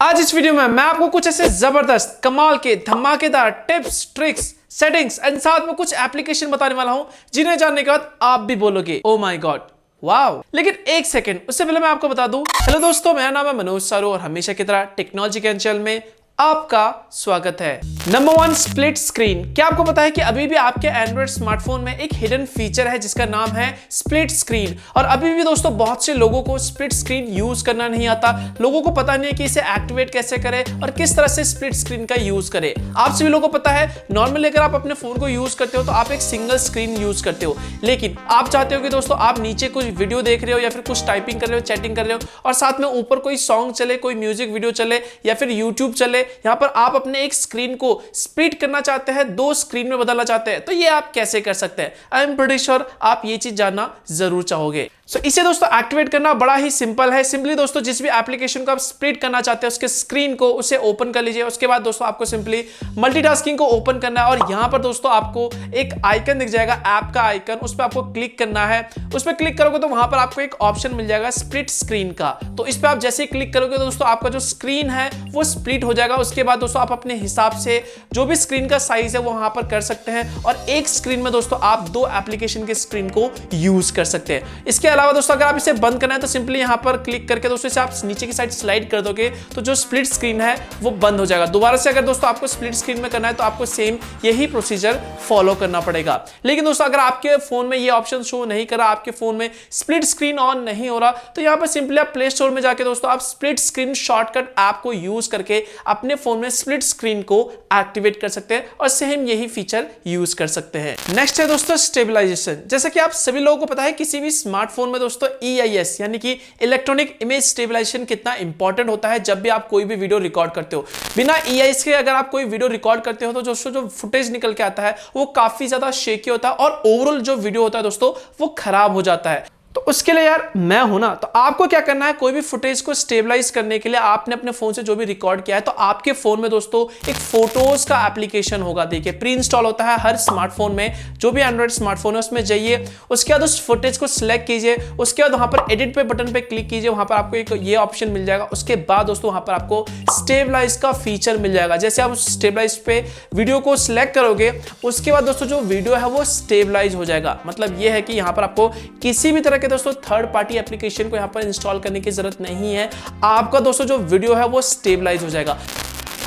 आज इस वीडियो में मैं आपको कुछ ऐसे जबरदस्त कमाल के धमाकेदार टिप्स, ट्रिक्स, सेटिंग्स एंड साथ में कुछ एप्लीकेशन बताने वाला हूं जिन्हें जानने के बाद आप भी बोलोगे ओ माय गॉड वाओ। लेकिन एक सेकंड, उससे पहले मैं आपको बता दूं, हेलो दोस्तों, मेरा नाम है मनोज सारू और हमेशा की तरह टेक्नोलॉजी ज्ञान चैनल में आपका स्वागत है। Number 1, split screen. क्या आपको पता है कि अभी भी आपके एंड्रॉइड स्मार्टफोन में एक हिडन फीचर है जिसका नाम है स्प्लिट स्क्रीन। और अभी भी दोस्तों बहुत से लोगों को स्प्लिट स्क्रीन यूज करना नहीं आता। लोगों को पता नहीं है कि इसे एक्टिवेट कैसे करें और किस तरह से स्प्लिट स्क्रीन का यूज करें। आप सभी लोगों को पता है नॉर्मली अगर आप अपने फोन को यूज करते हो तो आप एक सिंगल स्क्रीन यूज करते हो, लेकिन आप चाहते हो कि दोस्तों आप नीचे कुछ वीडियो देख रहे हो या फिर कुछ टाइपिंग कर रहे हो, चैटिंग कर रहे हो और साथ में ऊपर कोई सॉन्ग चले, कोई म्यूजिक वीडियो चले या फिर यूट्यूब चले, यहाँ पर आप अपने एक स्क्रीन को स्प्लिट करना चाहते हैं, दो स्क्रीन में बदलना चाहते हैं, तो ये आप कैसे कर सकते हैं? आई एम प्रीटी श्योर आप ये चीज जानना जरूर चाहोगे। इसे दोस्तों एक्टिवेट करना बड़ा ही सिंपल है। सिंपली दोस्तों जिस भी एप्लीकेशन को आप स्प्लिट करना चाहते हैं उसके स्क्रीन को उसे ओपन कर लीजिए। उसके बाद दोस्तों आपको सिंपली मल्टीटास्किंग को ओपन करना है और यहां पर दोस्तों आपको एक आइकन दिख जाएगा, ऐप का आइकन, उस पर आपको क्लिक करना है। उस पर क्लिक करोगे तो वहां पर आपको एक ऑप्शन मिल जाएगा स्प्लिट स्क्रीन का। तो इस पर आप जैसे ही क्लिक करोगे तो दोस्तों आपका जो स्क्रीन है वो स्प्लिट हो जाएगा। उसके बाद दोस्तों आप अपने हिसाब से जो भी स्क्रीन का साइज है वो वहां पर कर सकते हैं और एक स्क्रीन में दोस्तों आप दो एप्लीकेशन के स्क्रीन को यूज कर सकते हैं। इसके अलावा दोस्तों अगर आप इसे बंद करना है तो सिंपली यहां पर क्लिक करके दोस्तों इसे आप नीचे की साइड स्लाइड कर दोगे तो जो स्प्लिट स्क्रीन है वो बंद हो जाएगा। दोबारा से अगर दोस्तों आपको स्प्लिट स्क्रीन में करना है तो आपको सेम यही प्रोसीजर फॉलो करना पड़ेगा। लेकिन दोस्तों अगर आपके फोन में ये ऑप्शन शो नहीं कर रहा, आपके फोन में स्प्लिट स्क्रीन ऑन नहीं हो रहा, तो यहां पर सिंपली आप प्ले स्टोर में जाके दोस्तों आप स्प्लिट स्क्रीन शॉर्टकट ऐप को यूज करके अपने फोन में स्प्लिट स्क्रीन को एक्टिवेट कर सकते हैं और सेम यही फीचर यूज कर सकते हैं। नेक्स्ट है दोस्तों स्टेबलाइजेशन। जैसा कि आप सभी लोगों को पता है किसी भी स्मार्टफोन में दोस्तों EIS यानी कि इलेक्ट्रॉनिक इमेज स्टेबलाइजेशन कितना इंपॉर्टेंट होता है जब भी आप कोई भी वीडियो रिकॉर्ड करते हो। बिना EIS के अगर आप कोई वीडियो रिकॉर्ड करते हो तो दोस्तों जो फुटेज निकल के आता है वो काफी ज्यादा शेकी होता है और ओवरऑल जो वीडियो होता है दोस्तों वो खराब हो जाता है। तो उसके लिए यार मैं हूं ना, तो आपको क्या करना है, कोई भी फुटेज को स्टेबलाइज करने के लिए आपने अपने फोन से जो भी रिकॉर्ड किया है तो आपके फोन में दोस्तों एक फोटोज का एप्लीकेशन होगा। देखिए प्री इंस्टॉल होता है हर स्मार्टफोन में, जो भी एंड्रॉइड स्मार्टफोन है उसमें जाइए, उसके बाद उस फुटेज को सिलेक्ट कीजिए, उसके बाद वहां पर एडिट पे बटन पे क्लिक कीजिए, वहां पर आपको एक ये ऑप्शन मिल जाएगा। उसके बाद दोस्तों वहां पर आपको स्टेबलाइज का फीचर मिल जाएगा। जैसे आप उस स्टेबलाइज पे वीडियो को सिलेक्ट करोगे उसके बाद दोस्तों जो वीडियो है वो स्टेबलाइज हो जाएगा। मतलब ये है कि यहां पर आपको किसी भी तरह के दोस्तों थर्ड पार्टी एप्लीकेशन को यहां पर इंस्टॉल करने की जरूरत नहीं है। आपका दोस्तों जो वीडियो है वो स्टेबलाइज हो जाएगा।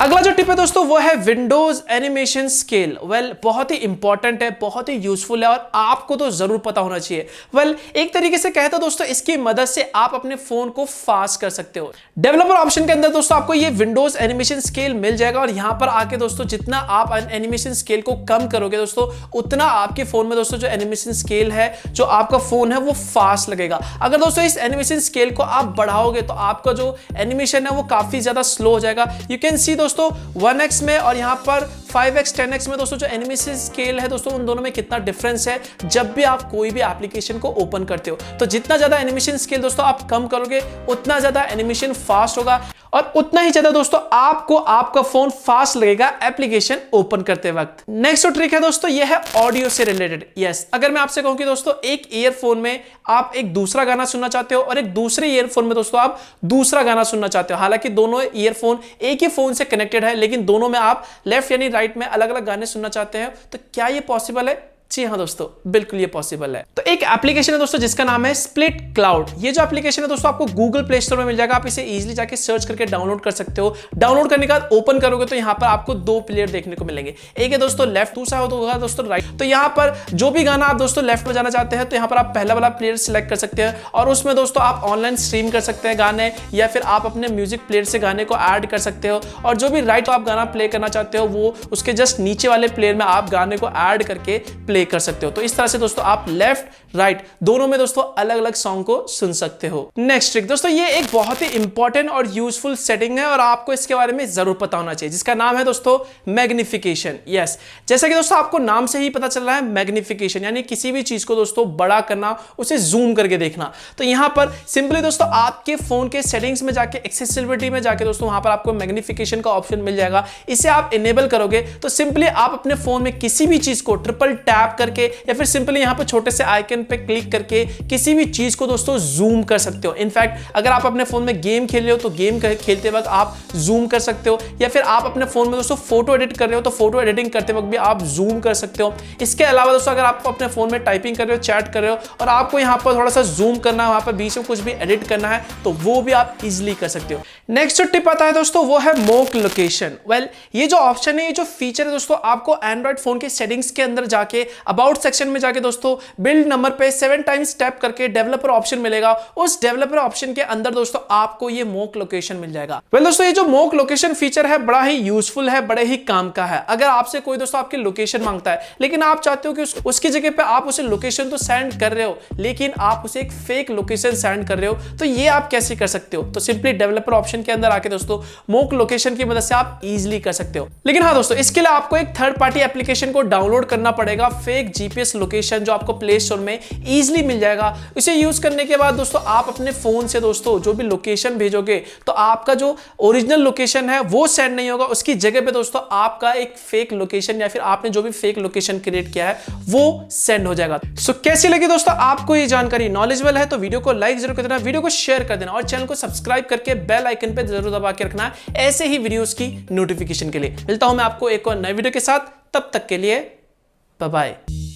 अगला जो टिप है दोस्तों वो है विंडोज एनिमेशन स्केल। बहुत ही इंपॉर्टेंट है, बहुत ही यूजफुल है और आपको तो जरूर पता होना चाहिए। एक तरीके से कहते हैं दोस्तों इसकी मदद से आप अपने फोन को फास्ट कर सकते हो। डेवलपर ऑप्शन के अंदर दोस्तों आपको ये विंडोज एनिमेशन स्केल मिल जाएगा और यहां पर आके दोस्तों जितना आप एनिमेशन स्केल को कम करोगे दोस्तों उतना आपके फोन में दोस्तों जो एनिमेशन स्केल है, जो आपका फोन है वो फास्ट लगेगा। अगर दोस्तों इस एनिमेशन स्केल को आप बढ़ाओगे तो आपका जो एनिमेशन है वो काफी ज्यादा स्लो हो जाएगा। यू कैन सी दोस्तों 1x में और यहां पर 5x 10x में दोस्तों जो एनिमेशन स्केल है दोस्तों उन दोनों में कितना डिफरेंस है जब भी आप कोई भी एप्लीकेशन को ओपन करते हो। तो जितना ज्यादा एनिमेशन स्केल दोस्तों आप कम करोगे उतना ज्यादा एनिमेशन फास्ट होगा और उतना ही ज्यादा दोस्तों आपको आपका फोन फास्ट लगेगा एप्लीकेशन ओपन करते वक्त। नेक्स्ट जो ट्रिक है दोस्तों ये है ऑडियो से रिलेटेड। यस, अगर मैं आपसे कहूं कि दोस्तों एक ईयरफोन में आप एक दूसरा गाना सुनना चाहते हो और एक दूसरे ईयरफोन में दोस्तों आप दूसरा गाना सुनना चाहते हो, हालांकि दोनों ईयरफोन एक ही फोन से कनेक्टेड है लेकिन दोनों में आप लेफ्ट यानी राइट में अलग अलग गाने सुनना चाहते हैं, तो क्या ये पॉसिबल है? जी हाँ दोस्तों, बिल्कुल ये पॉसिबल है। तो एक एप्लीकेशन है दोस्तों जिसका नाम है स्प्लिट क्लाउड। ये जो एप्लीकेशन है दोस्तों आपको गूगल प्ले स्टोर में मिल जाएगा। आप इसे इजीली जाके सर्च करके डाउनलोड कर सकते हो। डाउनलोड करने के बाद ओपन करोगे तो यहाँ पर आपको दो प्लेयर देखने को मिलेंगे, एक है दोस्तों लेफ्ट, दूसरा होगा दोस्तों राइट। तो यहाँ पर जो भी गाना आप दोस्तों लेफ्ट में जाना चाहते हैं तो यहाँ पर आप पहला वाला प्लेयर सिलेक्ट कर सकते हैं और उसमें दोस्तों आप ऑनलाइन स्ट्रीम कर सकते हैं गाने या फिर आप अपने म्यूजिक प्लेयर से गाने को ऐड कर सकते हो। और जो भी राइट आप गाना प्ले करना चाहते हो वो उसके जस्ट नीचे वाले प्लेयर में आप गाने को ऐड करके प्ले कर सकते हो। तो इस तरह से दोस्तों आप लेफ्ट राइट दोनों में दोस्तों अलग अलग सॉन्ग को सुन सकते हो। नेक्स्ट ट्रिक दोस्तों ये एक बहुत ही इंपॉर्टेंट और यूजफुल सेटिंग है और आपको इसके बारे में जरूर पता होना चाहिए, जिसका नाम है दोस्तों मैग्निफिकेशन। यस, जैसा कि दोस्तों आपको नाम से ही पता चल रहा है मैग्निफिकेशन यानी किसी भी चीज को दोस्तों बड़ा करना, उसे जूम करके देखना। तो यहां पर सिंपली दोस्तों आपके फोन के सेटिंग्स में जाके एक्सेसिबिलिटी में जाके दोस्तों वहां पर आपको मैग्निफिकेशन का ऑप्शन मिल जाएगा। इसे आप इनेबल करोगे तो सिंपली आप अपने फोन में किसी भी चीज को ट्रिपल टैप टैप करके या फिर सिंपली यहाँ पे छोटे से आइकन पे क्लिक करके किसी भी चीज को दोस्तों जूम कर सकते हो। इनफैक्ट अगर आप अपने फोन में गेम खेल रहे हो तो गेम खेलते वक्त आप जूम कर सकते हो, या फिर आप अपने फोन में दोस्तों फोटो एडिट कर रहे हो तो फोटो एडिटिंग करते वक्त भी आप जूम कर सकते हो। इसके अलावा दोस्तों अगर आप अपने फोन में टाइपिंग कर रहे हो, चैट कर रहे हो और आपको यहाँ पर थोड़ा सा जूम करना है, वहां पर बीच में कुछ भी एडिट करना है तो वो भी आप इजीली कर सकते हो। नेक्स्ट जो टिप आता है दोस्तों वो है मोक लोकेशन। वेल ये जो ऑप्शन है, ये जो फीचर है दोस्तों, आपको एंड्रॉइड फोन के सेटिंग्स के अंदर जाके अबाउट सेक्शन में जाके दोस्तों बिल्ड नंबर पे 7 टाइम्स टैप करके डेवलपर ऑप्शन मिलेगा। उस डेवलपर ऑप्शन के अंदर दोस्तों आपको ये मोक लोकेशन मिल जाएगा। वेल दोस्तों ये जो मोक लोकेशन फीचर है बड़ा ही यूजफुल है, बड़े ही काम का है। अगर आपसे कोई दोस्तों आपकी लोकेशन मांगता है लेकिन आप चाहते हो कि उसकी जगह पे आप उसे लोकेशन तो सेंड कर रहे हो लेकिन आप उसे एक फेक लोकेशन सेंड कर रहे हो, तो ये आप कैसे कर सकते हो? तो सिंपली डेवलपर ऑप्शन के अंदर आके दोस्तों मोक लोकेशन की मदद से आप इजीली कर सकते हो। लेकिन हाँ दोस्तों, इसके लिए आपको एक थर्ड पार्टी एप्लीकेशन को डाउनलोड करना पड़ेगा, फेक जीपीएस लोकेशन, जो आपको प्ले स्टोर में इजीली मिल जाएगा। इसे यूज करने के बाद दोस्तों आप अपने फोन से दोस्तों जो भी लोकेशन भेजोगे तो आपका जो ओरिजिनल लोकेशन है वो सेंड नहीं होगा, उसकी जगह पे दोस्तों आपका एक फेक लोकेशन या फिर आपने जो भी फेक लोकेशन क्रिएट किया है वो सेंड हो जाएगा। सो कैसी लगी दोस्तों आपको ये जानकारी? नॉलेजेबल है तो वीडियो को लाइक जरूर कर देना, वीडियो को शेयर कर देना और चैनल को सब्सक्राइब करके बेल आइकन पे जरूर दबा के रखना ऐसे ही वीडियोस की नोटिफिकेशन के लिए। मिलता हूं मैं आपको एक और नए वीडियो के साथ, तब तक के लिए बाय बाय।